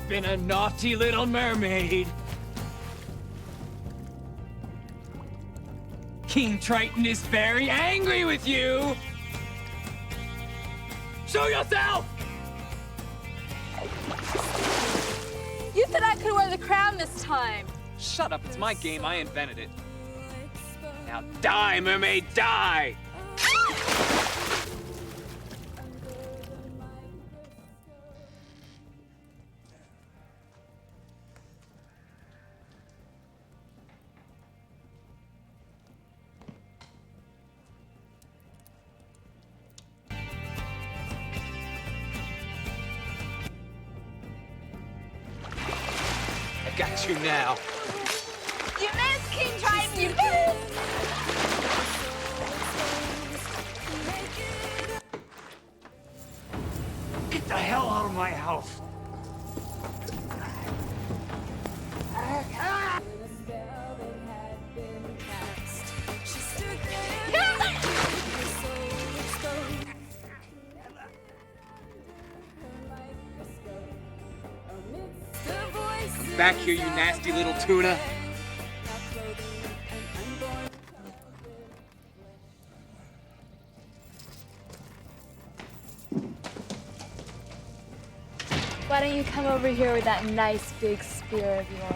been a naughty little mermaid. King Triton is very angry with you. Show yourself! You said I could wear the crown this time. Shut up, it's my game, I invented it. Now die, mermaid, die! I got you now. You missed, King Triton, you missed! Get the hell out of my house! Come back here, you nasty little tuna. Why don't you come over here with that nice big spear of yours?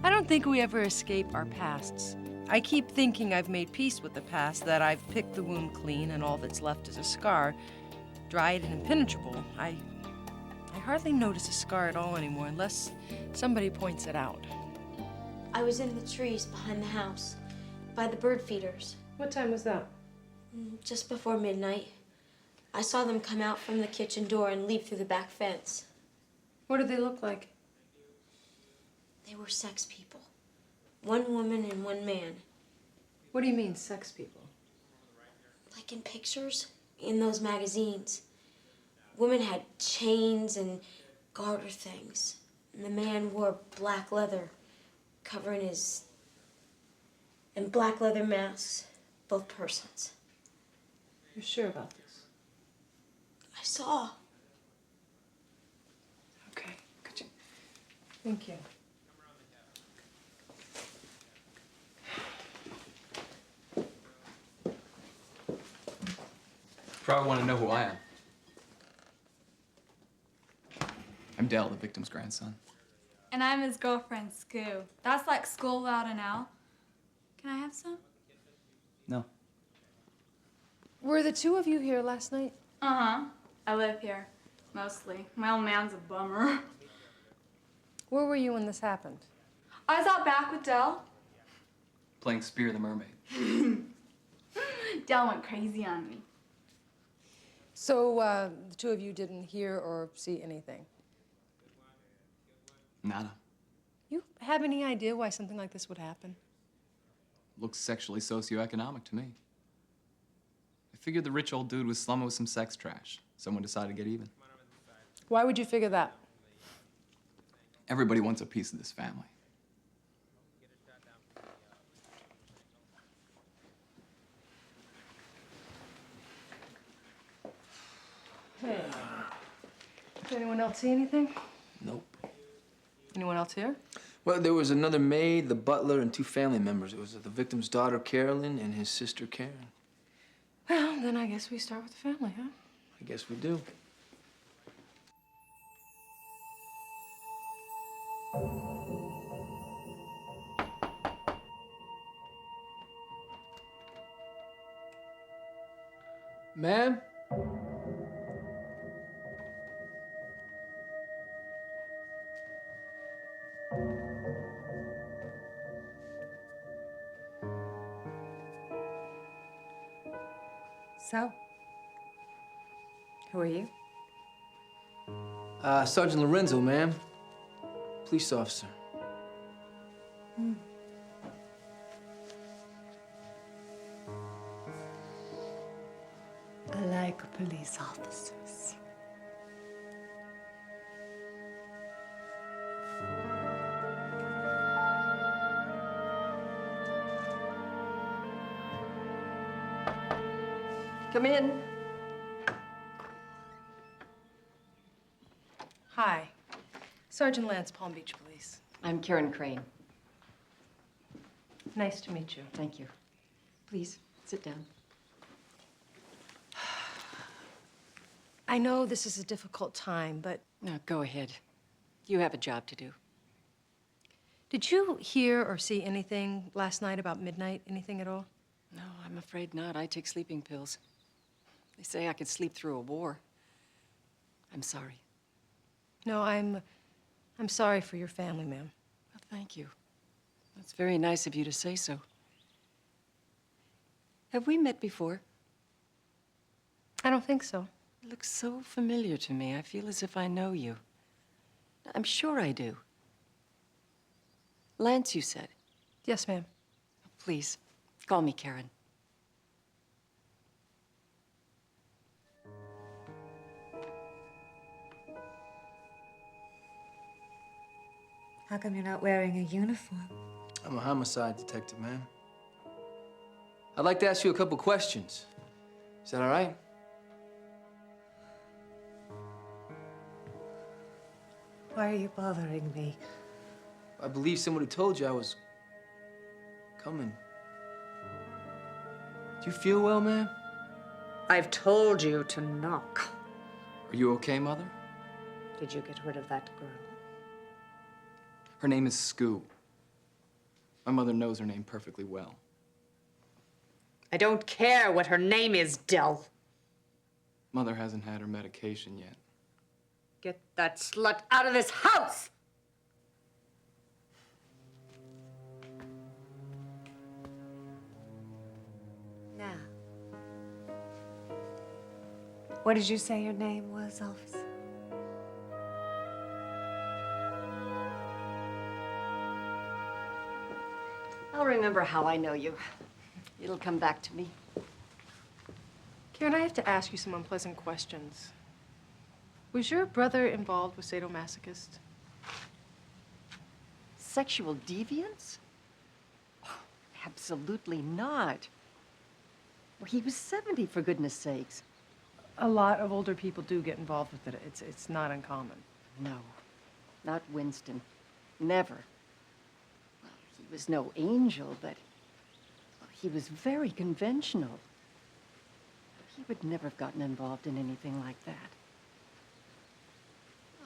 I don't think we ever escape our pasts. I keep thinking I've made peace with the past, that I've picked the wound clean and all that's left is a scar, dried and impenetrable. I hardly notice a scar at all anymore unless somebody points it out. I was in the trees behind the house, by the bird feeders. What time was that? Just before midnight. I saw them come out from the kitchen door and leap through the back fence. What did they look like? They were sex people. One woman and one man. What do you mean, sex people? Like in pictures, in those magazines. Women had chains and garter things. And the man wore black leather, covering his... and black leather masks, both persons. You're sure about this? I saw. Okay, could you... Thank you. Probably want to know who I am. I'm Dell, the victim's grandson. And I'm his girlfriend, Scoo. That's like school without an L. Can I have some? No. Were the two of you here last night? Uh-huh. I live here, mostly. My old man's a bummer. Where were you when this happened? I was out back with Dell. Playing Spear the Mermaid. Dell went crazy on me. So, the two of you didn't hear or see anything? Nada. You have any idea why something like this would happen? Looks sexually socioeconomic to me. I figured the rich old dude was slumming with some sex trash. Someone decided to get even. Why would you figure that? Everybody wants a piece of this family. Hey. Did anyone else see anything? Nope. Anyone else here? Well, there was another maid, the butler, and 2 family members. It was the victim's daughter, Carolyn, and his sister, Karen. Well, then I guess we start with the family, huh? I guess we do. Ma'am? So, who are you? Sergeant Lorenzo, ma'am. Police officer. I like police officers. Come in. Hi. Sergeant Lance, Palm Beach Police. I'm Karen Crane. Nice to meet you. Thank you. Please, sit down. I know this is a difficult time, but No, go ahead. You have a job to do. did you hear or see anything last night about midnight? Anything at all? No, I'm afraid not. I take sleeping pills. They say I could sleep through a war. I'm sorry. No, I'm sorry for your family, ma'am. Well, thank you. That's very nice of you to say so. Have we met before? I don't think so. You look so familiar to me. I feel as if I know you. I'm sure I do. Lance, you said. Yes, ma'am. Please, call me Karen. How come you're not wearing a uniform? I'm a homicide detective, ma'am. I'd like to ask you a couple questions. Is that all right? Why are you bothering me? I believe somebody told you I was coming. Do you feel well, ma'am? I've told you to knock. Are you okay, Mother? Did you get rid of that girl? Her name is Scoo. My mother knows her name perfectly well. I don't care what her name is, Dell. Mother hasn't had her medication yet. Get that slut out of this house! Now, what did you say your name was, officer? I'll remember how I know you. It'll come back to me. Karen, I have to ask you some unpleasant questions. Was your brother involved with sadomasochists? Sexual deviance? Oh, absolutely not. Well, he was 70, for goodness sakes. A lot of older people do get involved with it. It's not uncommon. No, not Winston. Never. Well, he was no angel, but he was very conventional. He would never have gotten involved in anything like that.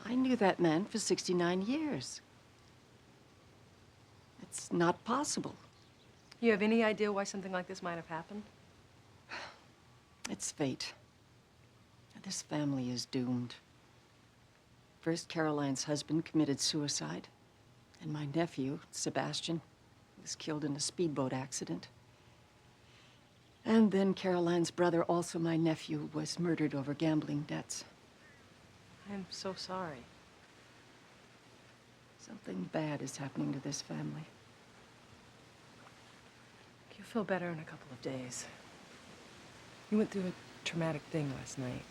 I knew that man for 69 years. It's not possible. You have any idea why something like this might have happened? It's fate. This family is doomed. First, Caroline's husband committed suicide, and my nephew, Sebastian, was killed in a speedboat accident. And then Caroline's brother, also my nephew, was murdered over gambling debts. I'm so sorry. Something bad is happening to this family. You'll feel better in a couple of days. You went through a traumatic thing last night.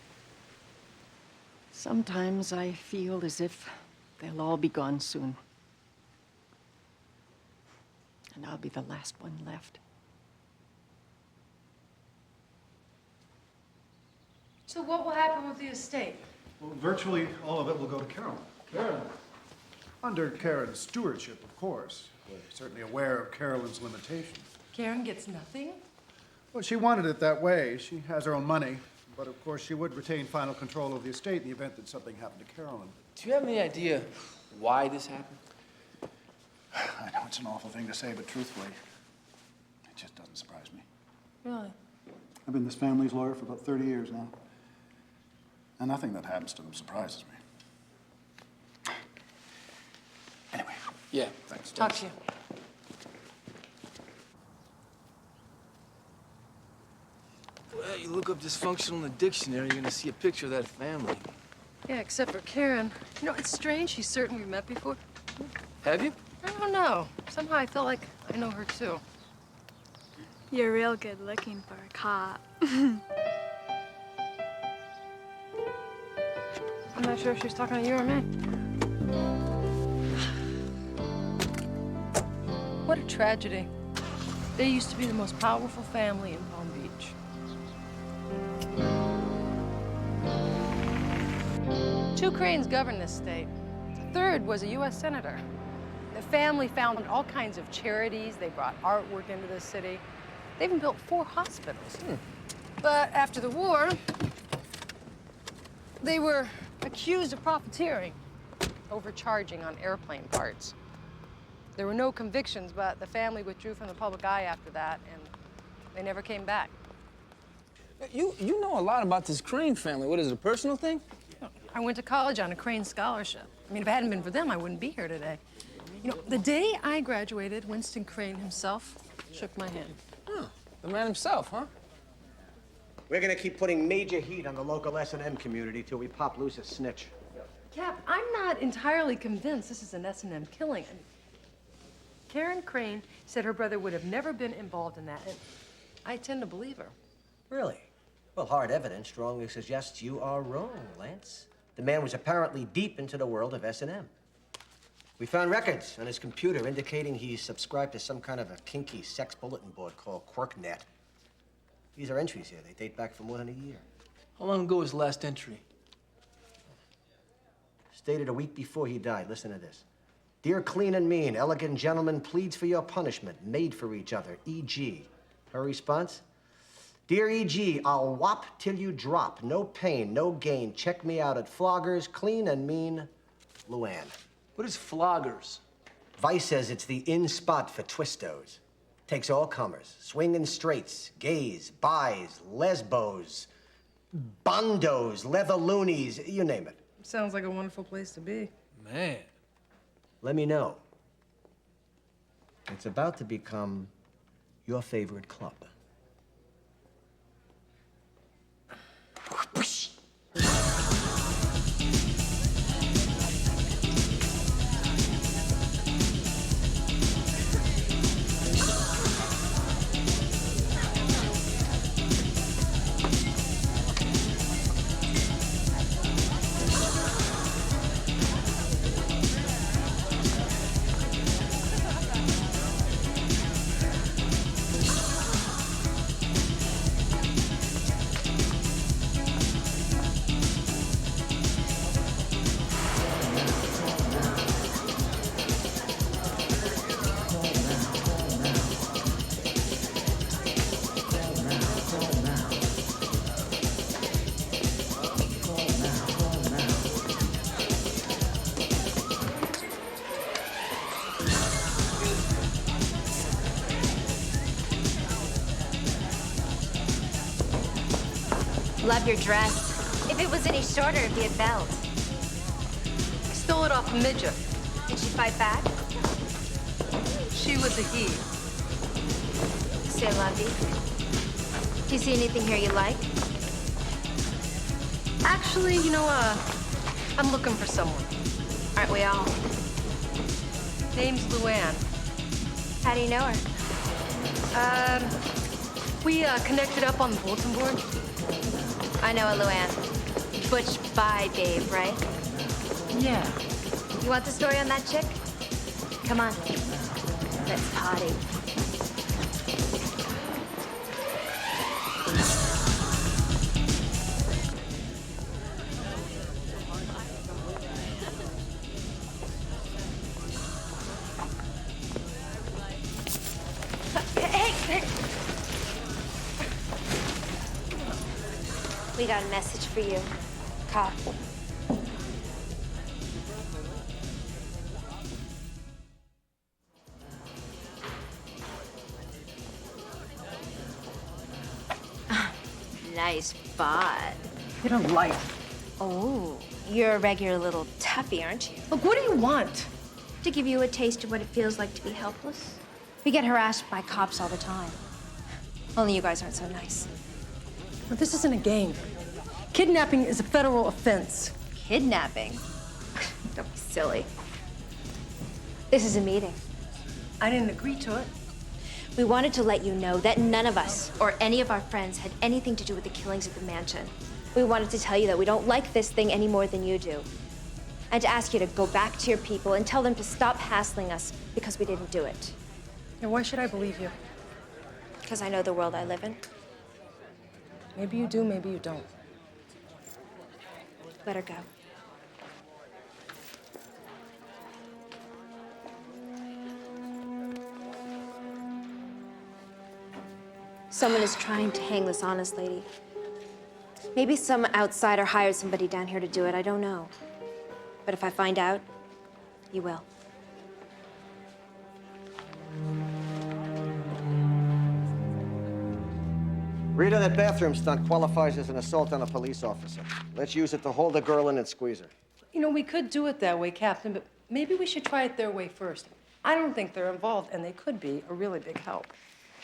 Sometimes I feel as if they'll all be gone soon. And I'll be the last one left. So what will happen with the estate? Well, virtually all of it will go to Carolyn. Carolyn. Under Karen's stewardship, of course. We're certainly aware of Carolyn's limitations. Karen gets nothing? Well, she wanted it that way. She has her own money. But of course, she would retain final control of the estate in the event that something happened to Carolyn. Do you have any idea why this happened? I know it's an awful thing to say, but truthfully, it just doesn't surprise me. Really? I've been this family's lawyer for about 30 years now. And nothing that happens to them surprises me. Anyway. Yeah. Thanks. Talk to you. Well, you look up dysfunctional in the dictionary, you're gonna see a picture of that family. Yeah, except for Karen. You know, it's strange. She's certain we've met before. Have you? I don't know. Somehow I feel like I know her too. You're real good looking for a cop. I'm not sure if she's talking to you or me. What a tragedy. They used to be the most powerful family in Palm Beach. Two Cranes governed this state. The third was a U.S. senator. The family founded all kinds of charities. They brought artwork into the city. They even built 4 hospitals. But after the war, they were accused of profiteering, overcharging on airplane parts. There were no convictions, but the family withdrew from the public eye after that, and they never came back. You know a lot about this Crane family. What is it, a personal thing? I went to college on a Crane scholarship. I mean, if it hadn't been for them, I wouldn't be here today. You know, the day I graduated, Winston Crane himself shook my hand. Oh, the man himself, huh? We're gonna keep putting major heat on the local S&M community till we pop loose a snitch. Cap, I'm not entirely convinced this is an S&M killing. I mean, Karen Crane said her brother would have never been involved in that, and I tend to believe her. Really? Well, hard evidence strongly suggests you are wrong, Lance. The man was apparently deep into the world of S&M. We found records on his computer indicating he's subscribed to some kind of a kinky sex bulletin board called QuirkNet. These are entries here. They date back for more than a year. How long ago was the last entry? Stated a week before he died. Listen to this. Dear clean and mean, elegant gentleman pleads for your punishment, made for each other, E.G. Her response? Dear E.G., I'll whop till you drop. No pain, no gain. Check me out at Floggers, clean and mean, Luann. What is Floggers? Vice says it's the in spot for twistos. Takes all comers, swinging straights, gays, bis, lesbos, bondos, leather loonies, you name it. Sounds like a wonderful place to be. Man. Let me know. It's about to become your favorite club. Love your dress. If it was any shorter, it'd be a belt. I stole it off a midget. Did she fight back? She was a he. C'est la vie. Do you see anything here you like? Actually, you know, I'm looking for someone. Aren't we all? Name's Luann. How do you know her? We connected up on the bulletin board. I know a Luann. Butch by Babe, right? Yeah. You want the story on that chick? Come on. Let's party. We got a message for you, cop. Nice bod. Get a life. Oh, you're a regular little toughie, aren't you? Look, what do you want? To give you a taste of what it feels like to be helpless. We get harassed by cops all the time. Only you guys aren't so nice. Well, this isn't a game. Kidnapping is a federal offense. Kidnapping? Don't be silly. This is a meeting. I didn't agree to it. We wanted to let you know that none of us or any of our friends had anything to do with the killings at the mansion. We wanted to tell you that we don't like this thing any more than you do. And to ask you to go back to your people and tell them to stop hassling us because we didn't do it. And why should I believe you? Because I know the world I live in. Maybe you do, maybe you don't. Let her go. Someone is trying to hang this honest lady. Maybe some outsider hired somebody down here to do it, I don't know. But if I find out, you will. Rita, that bathroom stunt qualifies as an assault on a police officer. Let's use it to hold a girl in and squeeze her. You know, we could do it that way, Captain, but maybe we should try it their way first. I don't think they're involved, and they could be a really big help.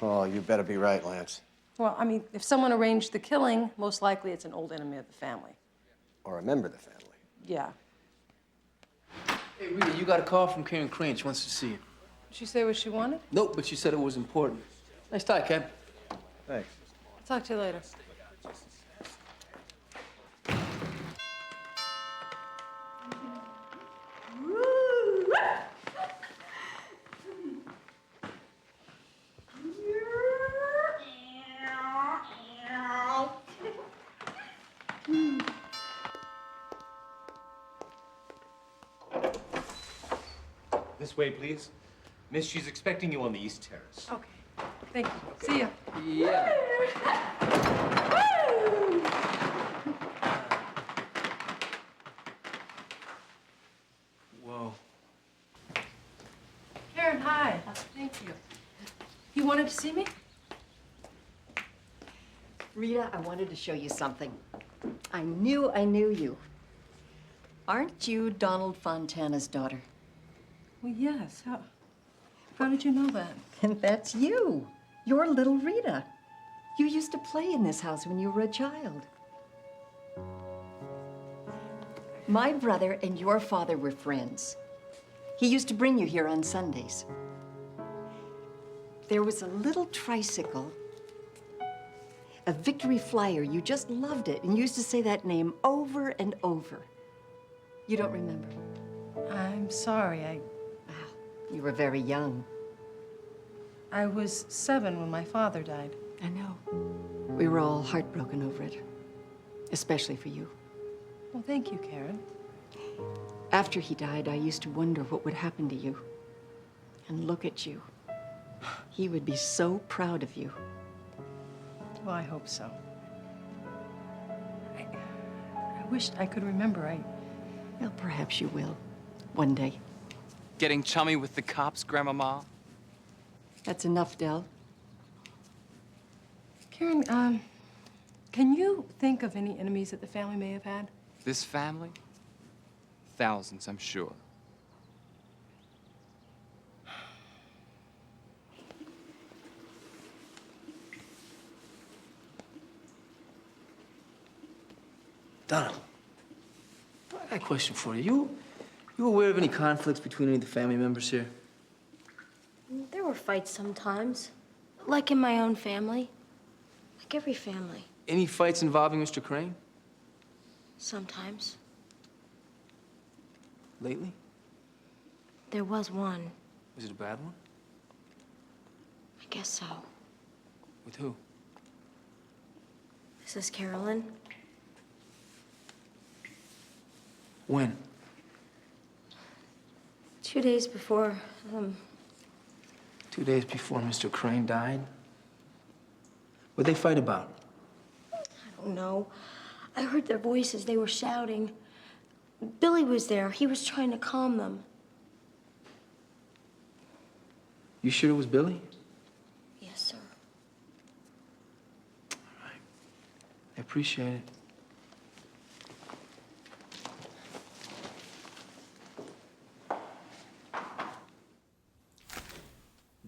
Oh, you better be right, Lance. Well, I mean, if someone arranged the killing, most likely it's an old enemy of the family. Or a member of the family. Yeah. Hey, Rita, you got a call from Karen Crane. She wants to see you. Did she say what she wanted? Nope, but she said it was important. Nice tie, Cap. Thanks. Talk to you later. This way, please. Miss, she's expecting you on the East Terrace. Okay. Thank you. See ya. Yeah. Whoa. Karen, hi. Thank you. You wanted to see me? Rita, I wanted to show you something. I knew you. Aren't you Donald Fontana's daughter? Well, yes. How did you know that? And that's you. You're little Rita. You used to play in this house when you were a child. My brother and your father were friends. He used to bring you here on Sundays. There was a little tricycle, a Victory Flyer. You just loved it and you used to say that name over and over. You don't remember? I'm sorry. You were very young. I was 7 when my father died. I know. We were all heartbroken over it, especially for you. Well, thank you, Karen. After he died, I used to wonder what would happen to you. And look at you. He would be so proud of you. Well, I hope so. I wished I could remember. Well, perhaps you will, one day. Getting chummy with the cops, Grandmama? That's enough, Del. Karen, can you think of any enemies that the family may have had? This family? Thousands, I'm sure. Donald, I got a question for you. You aware of any conflicts between any of the family members here? There were fights sometimes. Like in my own family. Like every family. Any fights involving Mr. Crane? Sometimes. Lately? There was one. Was it a bad one? I guess so. With who? This is Carolyn. When? 2 days before, 2 days before Mr. Crane died? What'd they fight about? I don't know. I heard their voices. They were shouting. Billy was there. He was trying to calm them. You sure it was Billy? Yes, sir. All right. I appreciate it.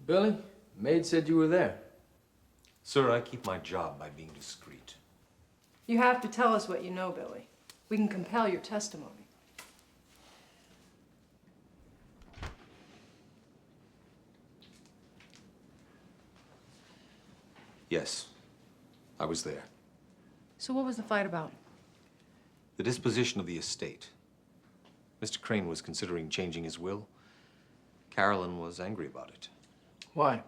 Billy, maid said you were there. Sir, I keep my job by being discreet. You have to tell us what you know, Billy. We can compel your testimony. Yes, I was there. So what was the fight about? The disposition of the estate. Mr. Crane was considering changing his will. Carolyn was angry about it. Why?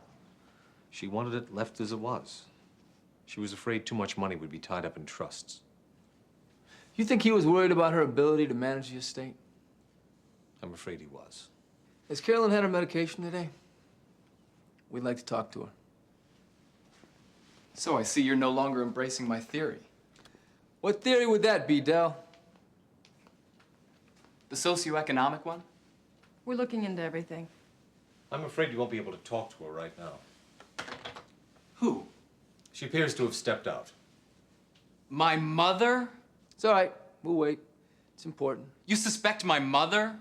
She wanted it left as it was. She was afraid too much money would be tied up in trusts. You think he was worried about her ability to manage the estate? I'm afraid he was. Has Carolyn had her medication today? We'd like to talk to her. So I see you're no longer embracing my theory. What theory would that be, Del? The socioeconomic one? We're looking into everything. I'm afraid you won't be able to talk to her right now. Who? She appears to have stepped out. My mother? It's all right. We'll wait. It's important. You suspect my mother?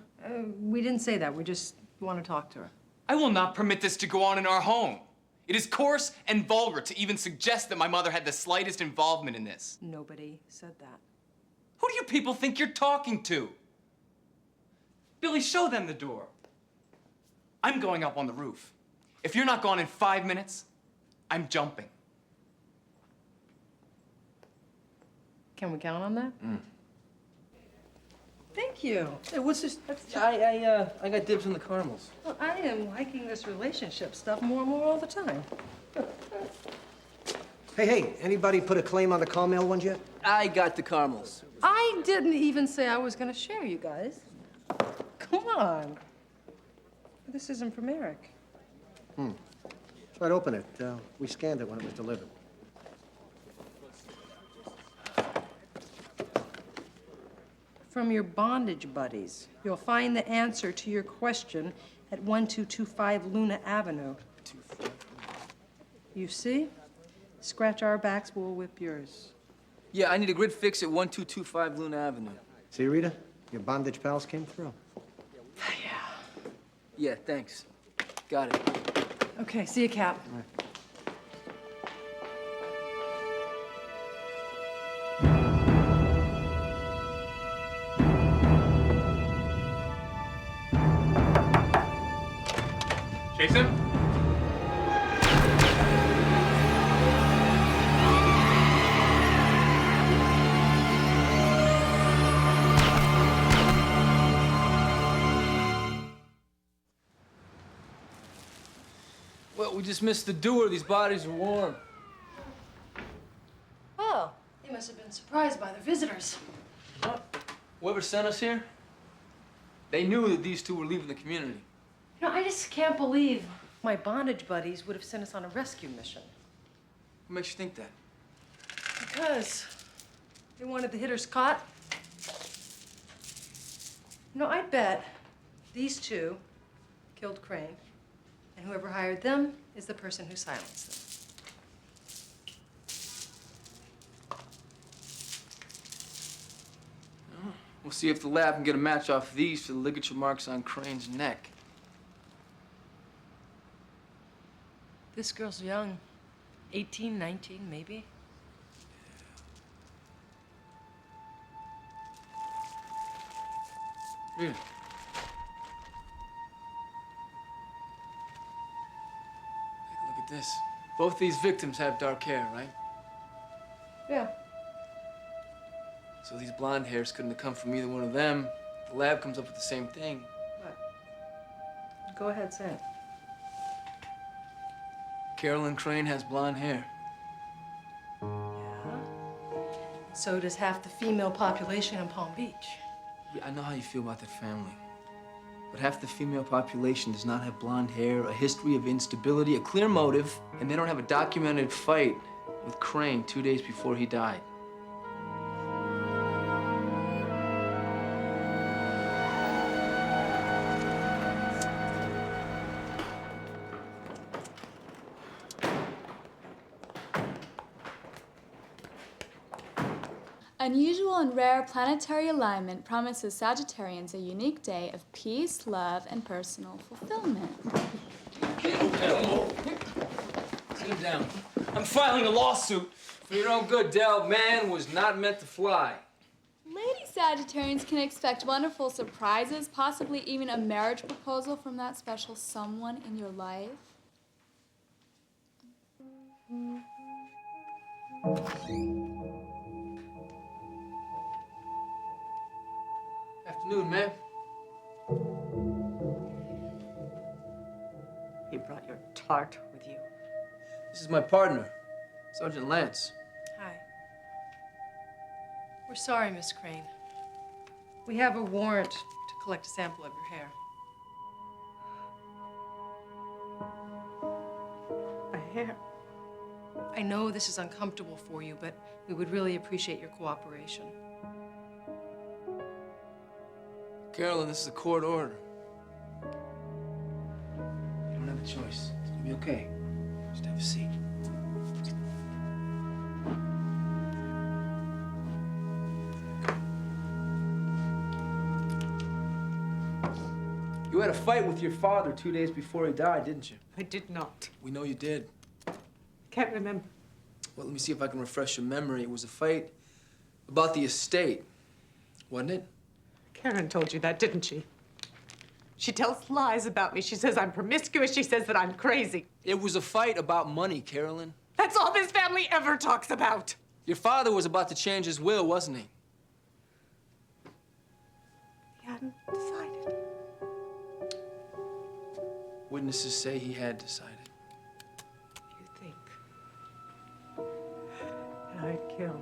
We didn't say that. We just want to talk to her. I will not permit this to go on in our home. It is coarse and vulgar to even suggest that my mother had the slightest involvement in this. Nobody said that. Who do you people think you're talking to? Billy, show them the door. I'm going up on the roof. If you're not gone in 5 minutes, I'm jumping. Can we count on that? Thank you. Hey, what's this? I got dibs on the caramels. Well, I am liking this relationship stuff more and more all the time. Hey, anybody put a claim on the Carmel ones yet? I got the caramels. I didn't even say I was going to share, you guys. Come on. This isn't from Eric. Try to open it. We scanned it when it was delivered. From your bondage buddies. You'll find the answer to your question at 1225 Luna Avenue. You see? Scratch our backs, we'll whip yours. Yeah, I need a grid fix at 1225 Luna Avenue. See, Rita? Your bondage pals came through. Yeah, thanks. Got it. Okay, see you, Cap. All right. Chase him. Well, we just missed the doer. These bodies are warm. Oh, they must have been surprised by their visitors. Whoever sent us here, they knew that these two were leaving the community. You know, I just can't believe my bondage buddies would have sent us on a rescue mission. What makes you think that? Because they wanted the hitters caught. You know, I bet these two killed Crane, and whoever hired them is the person who silenced them. We'll see if the lab can get a match off these for the ligature marks on Crane's neck. This girl's young. 18, 19, maybe. Here. Take a look at this. Both these victims have dark hair, right? Yeah. So these blonde hairs couldn't have come from either one of them. The lab comes up with the same thing. What? Go ahead, say it. Carolyn Crane has blonde hair. Yeah. So does half the female population in Palm Beach. Yeah, I know how you feel about that family. But half the female population does not have blonde hair, a history of instability, a clear motive, and they don't have a documented fight with Crane 2 days before he died. Unusual and rare planetary alignment promises Sagittarians a unique day of peace, love, and personal fulfillment. Sit down. I'm filing a lawsuit. For your own good, Del. Man was not meant to fly. Lady Sagittarians can expect wonderful surprises, possibly even a marriage proposal from that special someone in your life. Afternoon, ma'am. You brought your tart with you. This is my partner, Sergeant Lance. Hi. We're sorry, Miss Crane. We have a warrant to collect a sample of your hair. A hair? I know this is uncomfortable for you, but we would really appreciate your cooperation. Carolyn, this is a court order. You don't have a choice. It's gonna be okay. Just have a seat. You had a fight with your father 2 days before he died, didn't you? I did not. We know you did. Can't remember. Well, let me see if I can refresh your memory. It was a fight about the estate, wasn't it? Karen told you that, didn't she? She tells lies about me. She says I'm promiscuous. She says that I'm crazy. It was a fight about money, Carolyn. That's all this family ever talks about. Your father was about to change his will, wasn't he? He hadn't decided. Witnesses say he had decided. You think that I'd kill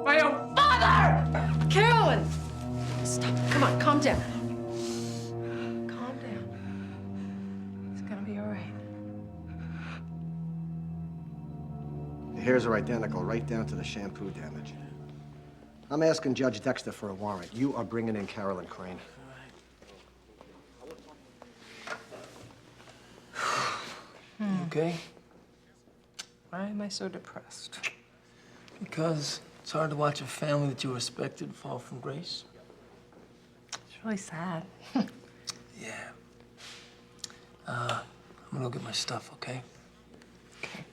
my own father? Carolyn! Stop. Come on, calm down. Calm down. It's gonna be all right. The hairs are identical, right down to the shampoo damage. I'm asking Judge Dexter for a warrant. You are bringing in Carolyn Crane. You okay? Why am I so depressed? Because it's hard to watch a family that you respected fall from grace. It's really sad. Yeah. I'm gonna go get my stuff, okay? Okay.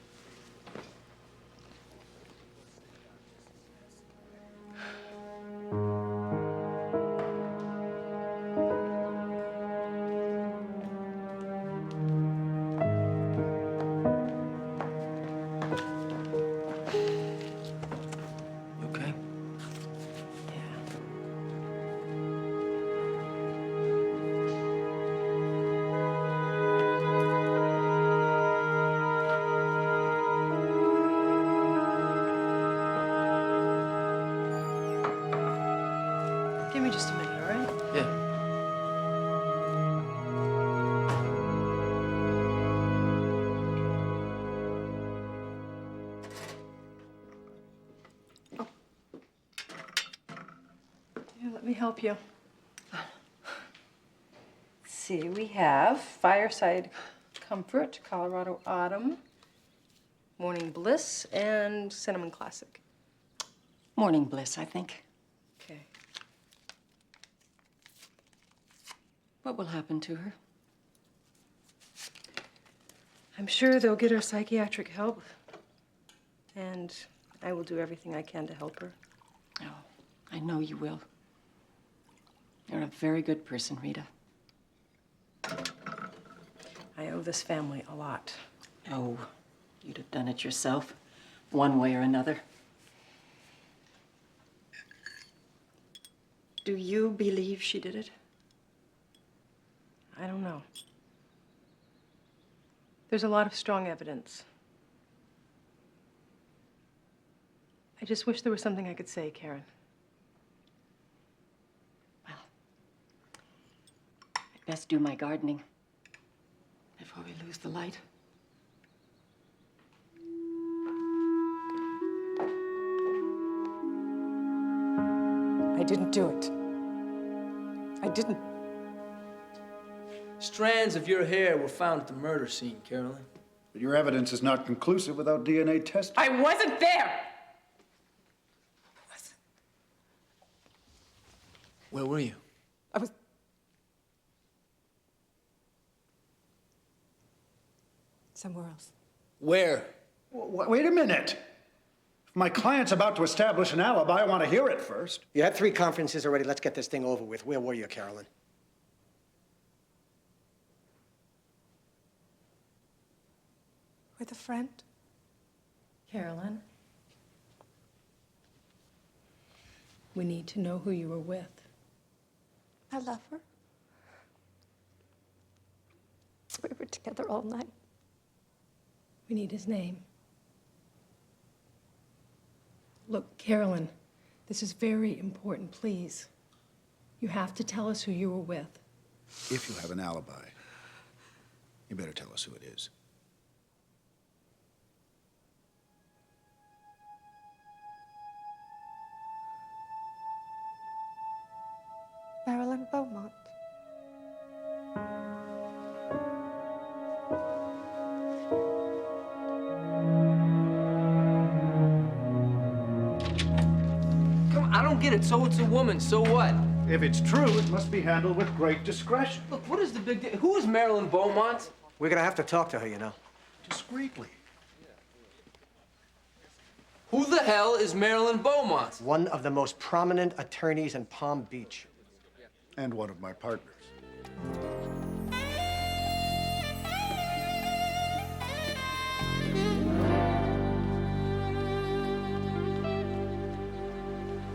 You okay? Give me just a minute, all right? Yeah. Here, let me help you. Let's see, we have Fireside Comfort, Colorado Autumn, Morning Bliss, and Cinnamon Classic. Morning bliss, I think. Okay. What will happen to her? I'm sure they'll get her psychiatric help. And I will do everything I can to help her. Oh, I know you will. You're a very good person, Rita. I owe this family a lot. Oh, you'd have done it yourself, one way or another. Do you believe she did it? I don't know. There's a lot of strong evidence. I just wish there was something I could say, Karen. Well, I'd best do my gardening before we lose the light. I didn't do it. I didn't. Strands of your hair were found at the murder scene, Carolyn. But your evidence is not conclusive without DNA testing. I wasn't there! Where were you? I was... somewhere else. Where? Wait a minute. If my client's about to establish an alibi, I want to hear it first. You had 3 conferences already. Let's get this thing over with. Where were you, Carolyn? With a friend. Carolyn, we need to know who you were with. I love her. We were together all night. We need his name. Look, Carolyn, this is very important, please. You have to tell us who you were with. If you have an alibi, you better tell us who it is. Marilyn Beaumont. Come on, I don't get it. So it's a woman, so what? If it's true, it must be handled with great discretion. Look, what is the big deal? Who is Marilyn Beaumont? We're gonna have to talk to her, you know. Discreetly. Who the hell is Marilyn Beaumont? One of the most prominent attorneys in Palm Beach. And one of my partners.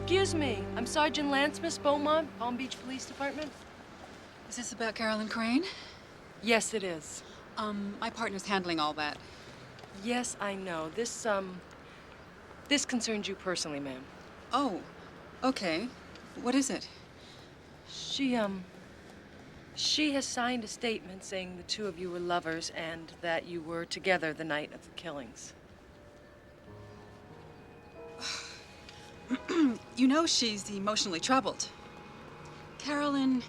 Excuse me, I'm Sergeant Lance, Miss Beaumont, Palm Beach Police Department. Is this about Carolyn Crane? Yes, it is. My partner's handling all that. Yes, I know. This concerns you personally, ma'am. Oh, okay. What is it? She has signed a statement saying the 2 of you were lovers and that you were together the night of the killings. You know she's emotionally troubled. Carolyn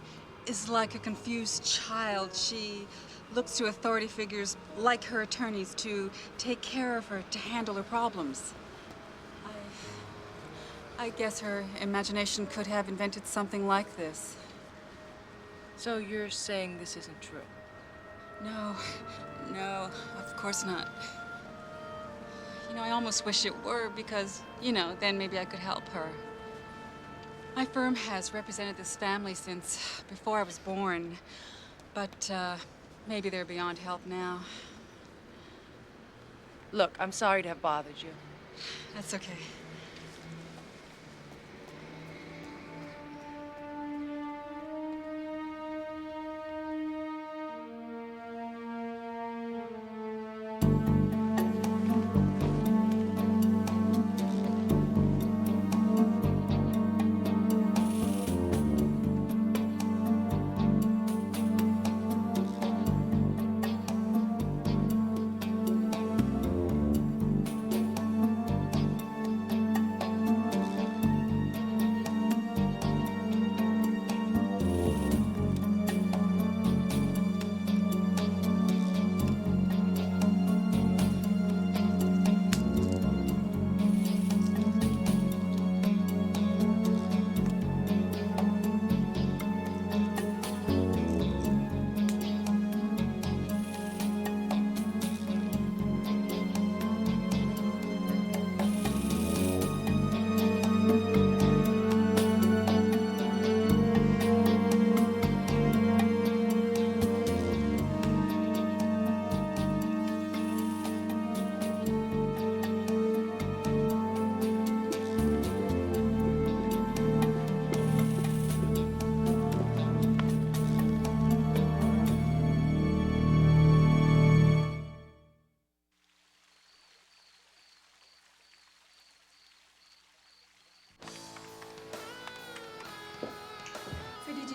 is like a confused child. She looks to authority figures like her attorneys to take care of her, to handle her problems. I guess her imagination could have invented something like this. So you're saying this isn't true? No, of course not. You know, I almost wish it were because, you know, then maybe I could help her. My firm has represented this family since before I was born, but maybe they're beyond help now. Look, I'm sorry to have bothered you. That's okay.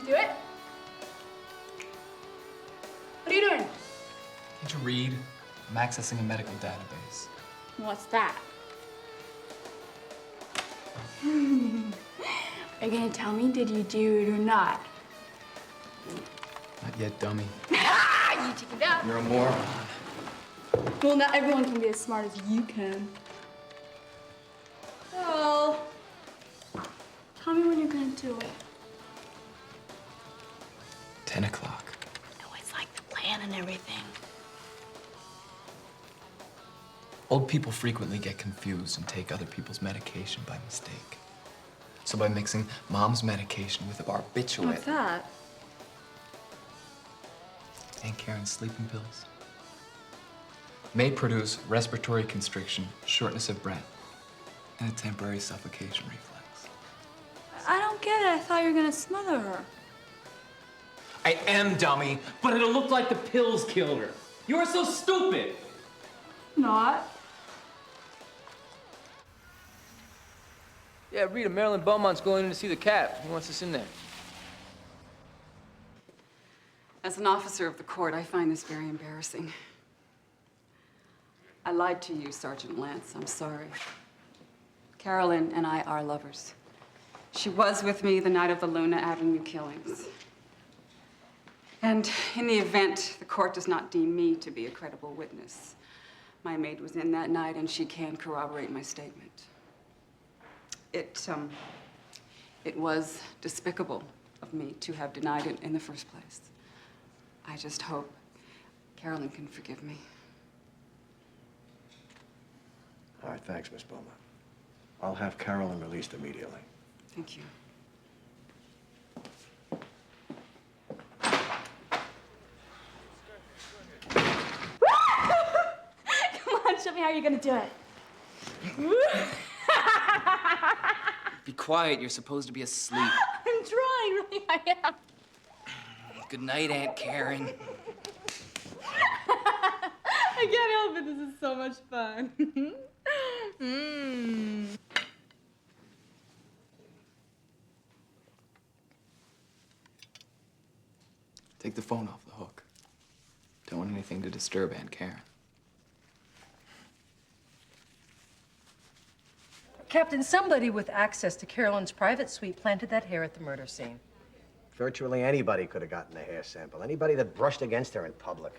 Do it? What are you doing? Can't you read? I'm accessing a medical database. What's that? Are you gonna tell me, did you do it or not? Not yet, dummy. You chickened out. You're a moron. Well, not everyone can be as smart as you can. Well, tell me when you're gonna do it. 10 o'clock. No, it's like the plan and everything. Old people frequently get confused and take other people's medication by mistake. So by mixing Mom's medication with barbiturate What's that? and Karen's sleeping pills may produce respiratory constriction, shortness of breath, and a temporary suffocation reflex. I don't get it. I thought you were gonna smother her. I am, dummy, but it'll look like the pills killed her. You are so stupid. Not. Yeah, Rita, Marilyn Beaumont's going in to see the cat. He wants us in there. As an officer of the court, I find this very embarrassing. I lied to you, Sergeant Lance. I'm sorry. Carolyn and I are lovers. She was with me the night of the Luna Avenue killings. And in the event the court does not deem me to be a credible witness, my maid was in that night and she can corroborate my statement. It was despicable of me to have denied it in the first place. I just hope Carolyn can forgive me. All right, thanks, Miss Beaumont. I'll have Carolyn released immediately. Thank you. Come on, show me how you're gonna do it. Be quiet, you're supposed to be asleep. I'm trying, really, I am. Good night, Aunt Karen. I can't help it, this is so much fun. Take the phone off the hook. Don't want anything to disturb Aunt Karen. Captain, somebody with access to Carolyn's private suite planted that hair at the murder scene. Virtually anybody could have gotten a hair sample. Anybody that brushed against her in public.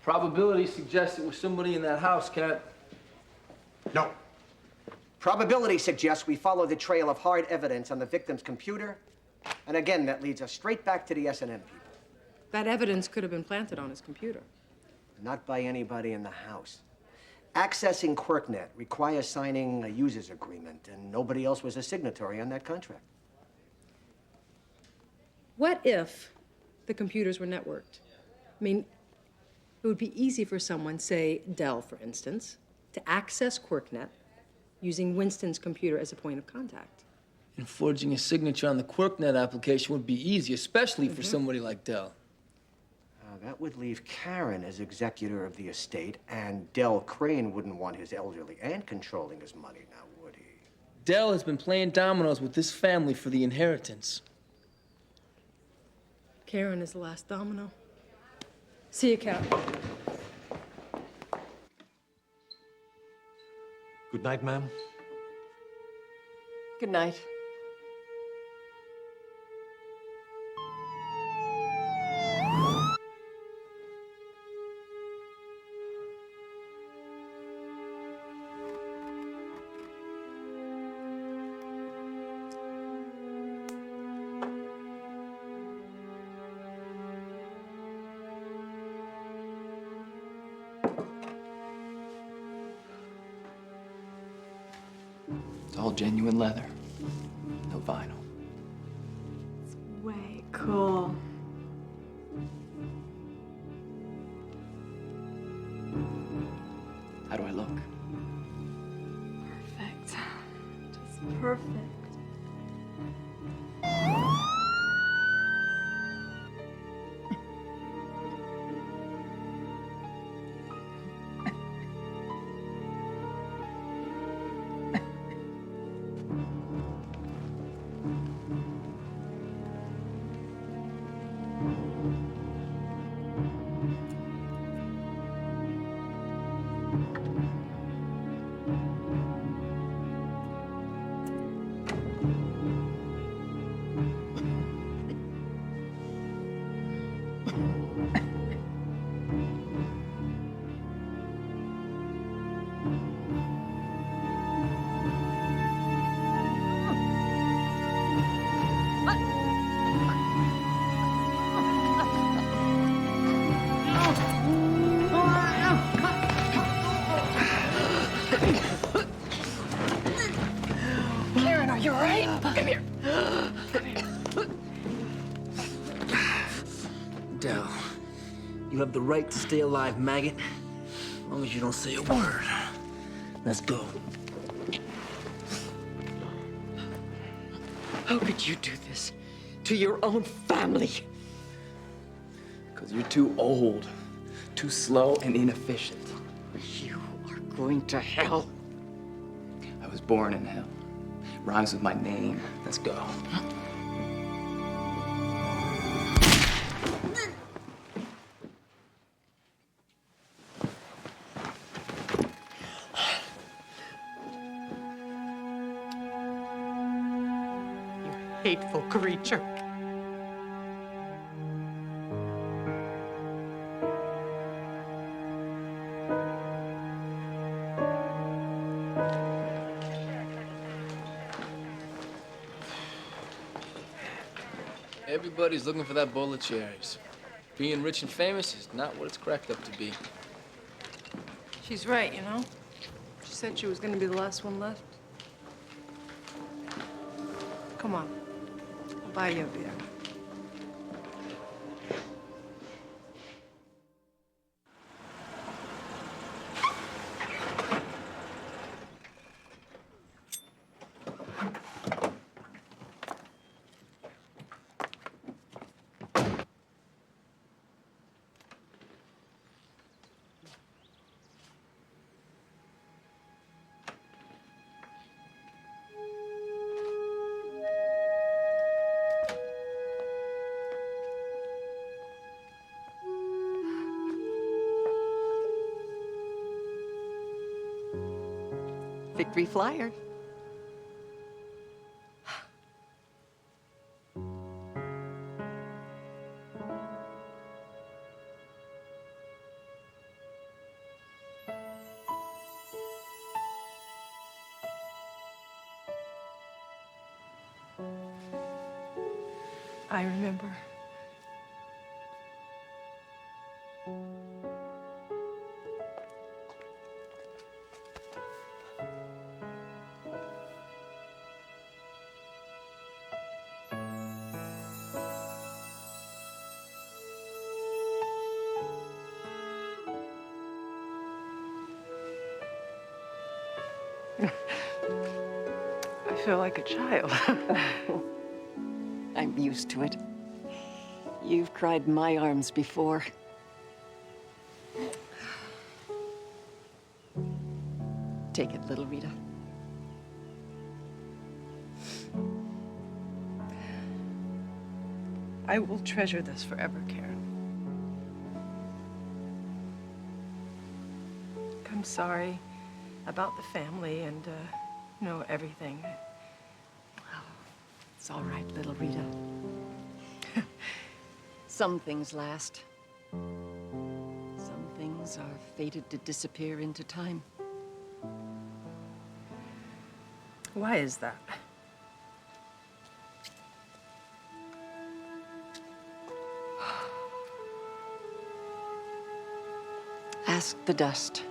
Probability suggests it was somebody in that house, Cat. No. Probability suggests we follow the trail of hard evidence on the victim's computer. And again, that leads us straight back to the S&M people. That evidence could have been planted on his computer. Not by anybody in the house. Accessing QuirkNet requires signing a user's agreement, and nobody else was a signatory on that contract. What if the computers were networked? I mean, it would be easy for someone, say Dell, for instance, to access QuirkNet using Winston's computer as a point of contact. And forging a signature on the QuirkNet application would be easy, especially for somebody like Dell. That would leave Karen as executor of the estate, and Dell Crane wouldn't want his elderly aunt controlling his money now, would he? Dell has been playing dominoes with this family for the inheritance. Karen is the last domino. See you, Captain. Good night, ma'am. Good night. It's all genuine leather. No vinyl. Way cool. How do I look? Perfect. Just perfect. have the right to stay alive, maggot. As long as you don't say a word. Let's go. How could you do this to your own family? Because you're too old, too slow, and inefficient. You are going to hell. I was born in hell. Rhymes with my name. Let's go. Hateful creature. Everybody's looking for that bowl of cherries. Being rich and famous is not what it's cracked up to be. She's right, you know? She said she was gonna be the last one left. Come on. I'll buy you a beer. Victory flyer. I remember. I feel like a child. I'm used to it. You've cried my arms before. Take it, little Rita. I will treasure this forever, Karen. I'm sorry about the family and, you know, everything. It's all right, little Rita. Some things last. Some things are fated to disappear into time. Why is that? Ask the dust.